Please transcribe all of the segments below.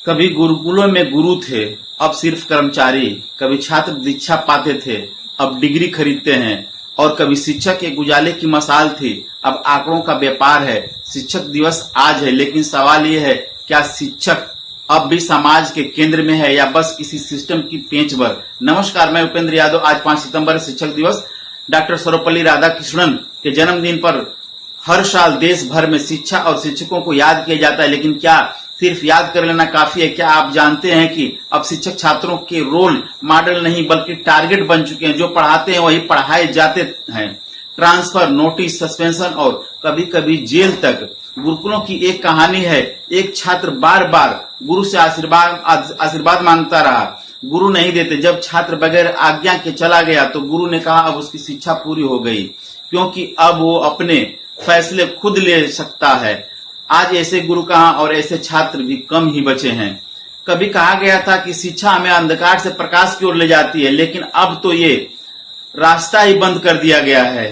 कभी गुरुकुलों में गुरु थे, अब सिर्फ कर्मचारी। कभी छात्र दीक्षा पाते थे, अब डिग्री खरीदते हैं। और कभी शिक्षक एक उजाले की मशाल थी, अब आंकड़ों का व्यापार है। शिक्षक दिवस आज है, लेकिन सवाल ये है, क्या शिक्षक अब भी समाज के केंद्र में है या बस किसी सिस्टम की पेंच पर? नमस्कार, मैं उपेंद्र यादव। आज 5 सितंबर शिक्षक दिवस। डॉक्टर सर्वपल्ली राधाकृष्णन के जन्मदिन पर हर साल देश भर में शिक्षा और शिक्षकों को याद किया जाता है, लेकिन क्या सिर्फ याद कर लेना काफी है? क्या आप जानते हैं कि अब शिक्षक छात्रों के रोल मॉडल नहीं बल्कि टारगेट बन चुके हैं? जो पढ़ाते हैं वही पढ़ाए जाते हैं। ट्रांसफर, नोटिस, सस्पेंशन और कभी कभी जेल तक। गुरुकुलों की एक कहानी है। एक छात्र बार बार गुरु से आशीर्वाद मांगता रहा, गुरु नहीं देते। जब छात्र बगैर आज्ञा के चला गया तो गुरु ने कहा अब उसकी शिक्षा पूरी हो गई, क्योंकि अब वो अपने फैसले खुद ले सकता है। आज ऐसे गुरु कहाँ और ऐसे छात्र भी कम ही बचे हैं। कभी कहा गया था कि शिक्षा हमें अंधकार से प्रकाश की ओर ले जाती है, लेकिन अब तो ये रास्ता ही बंद कर दिया गया है।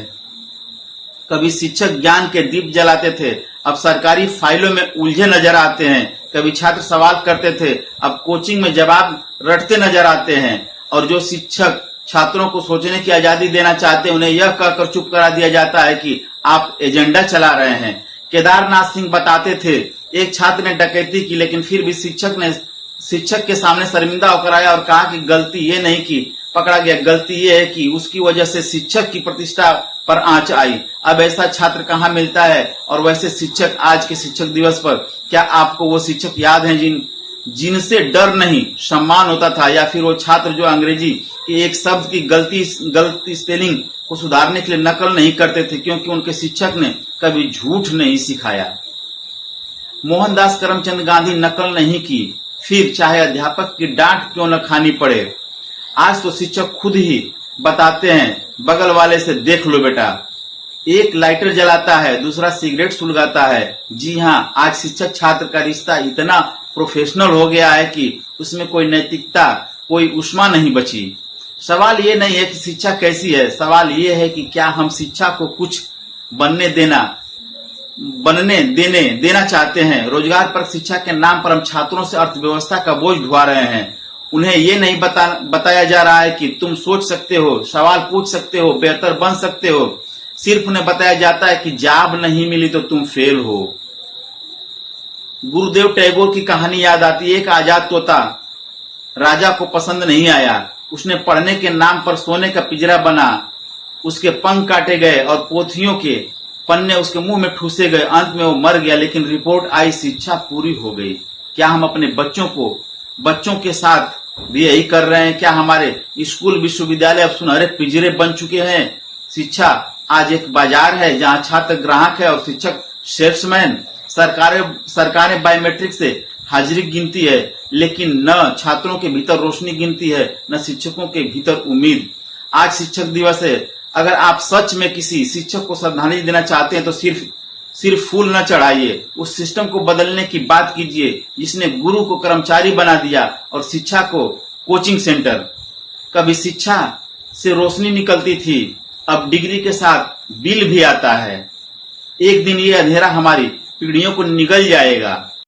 कभी शिक्षक ज्ञान के दीप जलाते थे, अब सरकारी फाइलों में उलझे नजर आते हैं। कभी छात्र सवाल करते थे, अब कोचिंग में जवाब रटते नजर आते हैं। और जो शिक्षक छात्रों को सोचने की आजादी देना चाहते हैं, उन्हें यह कहकर चुप करा दिया जाता है कि आप एजेंडा चला रहे हैं। केदारनाथ सिंह बताते थे, एक छात्र ने डकैती की, लेकिन फिर भी शिक्षक के सामने शर्मिंदा होकर आया और कहा कि गलती ये नहीं कि पकड़ा गया, गलती ये है कि उसकी वजह से शिक्षक की प्रतिष्ठा पर आंच आई। अब ऐसा छात्र कहाँ मिलता है? और वैसे शिक्षक, आज के शिक्षक दिवस पर क्या आपको वो शिक्षक याद हैं जिनसे डर नहीं सम्मान होता था? या फिर वो छात्र जो अंग्रेजी के एक शब्द की गलती स्पेलिंग को सुधारने के लिए नकल नहीं करते थे, क्योंकि उनके शिक्षक ने कभी झूठ नहीं सिखाया? मोहनदास करमचंद गांधी नकल नहीं की, फिर चाहे अध्यापक की डांट क्यों न खानी पड़े। आज तो शिक्षक खुद ही बताते हैं, बगल वाले से देख लो बेटा। एक लाइटर जलाता है, दूसरा सिगरेट सुलगाता है। जी हाँ, आज शिक्षक छात्र का रिश्ता इतना प्रोफेशनल हो गया है कि उसमें कोई नैतिकता, कोई ऊष्मा नहीं बची। सवाल ये नहीं है कि शिक्षा कैसी है, सवाल ये है कि क्या हम शिक्षा को कुछ बनने देना चाहते हैं। रोजगार पर शिक्षा के नाम पर हम छात्रों से अर्थव्यवस्था का बोझ ढुआ रहे हैं। उन्हें ये नहीं बताया जा रहा है कि तुम सोच सकते हो, सवाल पूछ सकते हो, बेहतर बन सकते हो। सिर्फ उन्हें बताया जाता है कि जॉब नहीं मिली तो तुम फेल हो। गुरुदेव टैगोर की कहानी याद आती है। एक आजाद तोता राजा को पसंद नहीं आया, उसने पढ़ने के नाम पर सोने का पिंजरा बना, उसके पंख काटे गए और पोथियों के पन्ने उसके मुंह में ठूसे गए। अंत में वो मर गया, लेकिन रिपोर्ट आई, शिक्षा पूरी हो गई। क्या हम अपने बच्चों के साथ भी यही कर रहे हैं? क्या हमारे स्कूल विश्वविद्यालय अब सुनहरे पिंजरे बन चुके हैं? शिक्षा आज एक बाजार है जहां छात्र ग्राहक है और शिक्षक सेल्समैन। सरकारें बायोमेट्रिक से हाजिरी गिनती है, लेकिन न छात्रों के भीतर रोशनी गिनती है, न शिक्षकों के भीतर उम्मीद। आज शिक्षक दिवस है। अगर आप सच में किसी शिक्षक को श्रद्धांजलि देना चाहते हैं तो सिर्फ फूल न चढ़ाइए, उस सिस्टम को बदलने की बात कीजिए जिसने गुरु को कर्मचारी बना दिया और शिक्षा को कोचिंग सेंटर। कभी शिक्षा से रोशनी निकलती थी, अब डिग्री के साथ बिल भी आता है। एक दिन ये अंधेरा हमारी पीढ़ियों को निगल जाएगा।